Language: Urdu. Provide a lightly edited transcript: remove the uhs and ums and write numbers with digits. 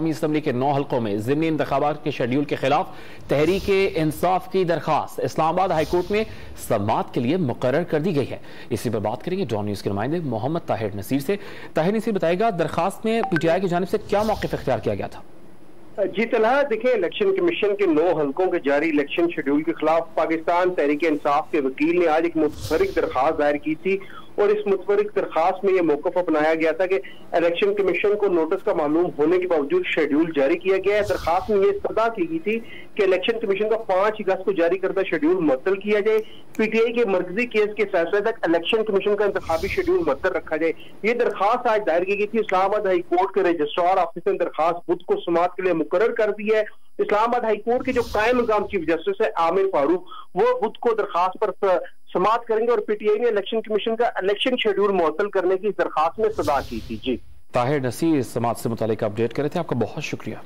قومی اسمبلی کے 9 حلقوں میں ضمنی انتخابات کے شیڈیول کے خلاف تحریک انصاف کی درخواست اسلام آباد ہائی کورٹ میں سماعت کے لیے مقرر کر دی گئی ہے۔ اسی پر بات کریں گے ڈان نیوز کے نمائندے محمد طاہر نصیر سے۔ طاہر نصیر بتائے گا درخواست میں پی ٹی آئی کی جانب سے کیا موقف اختیار کیا گیا تھا؟ جی طلحہ، دیکھیں الیکشن کمیشن کے 9 حلقوں کے جاری الیکشن شیڈول کے خلاف پاکستان تحریک انصاف کے وکیل نے آج ایک متفرق درخواست دائر کی تھی، اور اس متفرق درخواست میں یہ موقف اپنایا گیا تھا کہ الیکشن کمیشن کو نوٹس کا معلوم ہونے کے باوجود شیڈول جاری کیا گیا ہے۔ درخواست میں یہ استدعا کی گئی تھی کہ الیکشن کمیشن کا 5 اگست کو جاری کردہ شیڈول معطل کیا جائے، پی ٹی آئی کے مرکزی کیس کے فیصلے تک الیکشن کمیشن کا انتخابی شیڈول معطل رکھا جائے۔ یہ درخواست آج دائر کی گئی تھی۔ اسلام آباد ہائی کورٹ کے رجسٹرار آفس نے درخواست بدھ کو سماعت کے لیے مقرر کر دی ہے۔ اسلام آباد ہائی کورٹ کے جو قائم مقام چیف جسٹس ہے عامر فاروق، وہ بدھ کو درخواست پر سماعت کریں گے، اور پی ٹی آئی نے الیکشن کمیشن کا الیکشن شیڈول معطل کرنے کی درخواست میں استدعا کی تھی۔ جی طاہر نصیر سماعت سے متعلق اپڈیٹ کرے تھے، آپ کا بہت شکریہ۔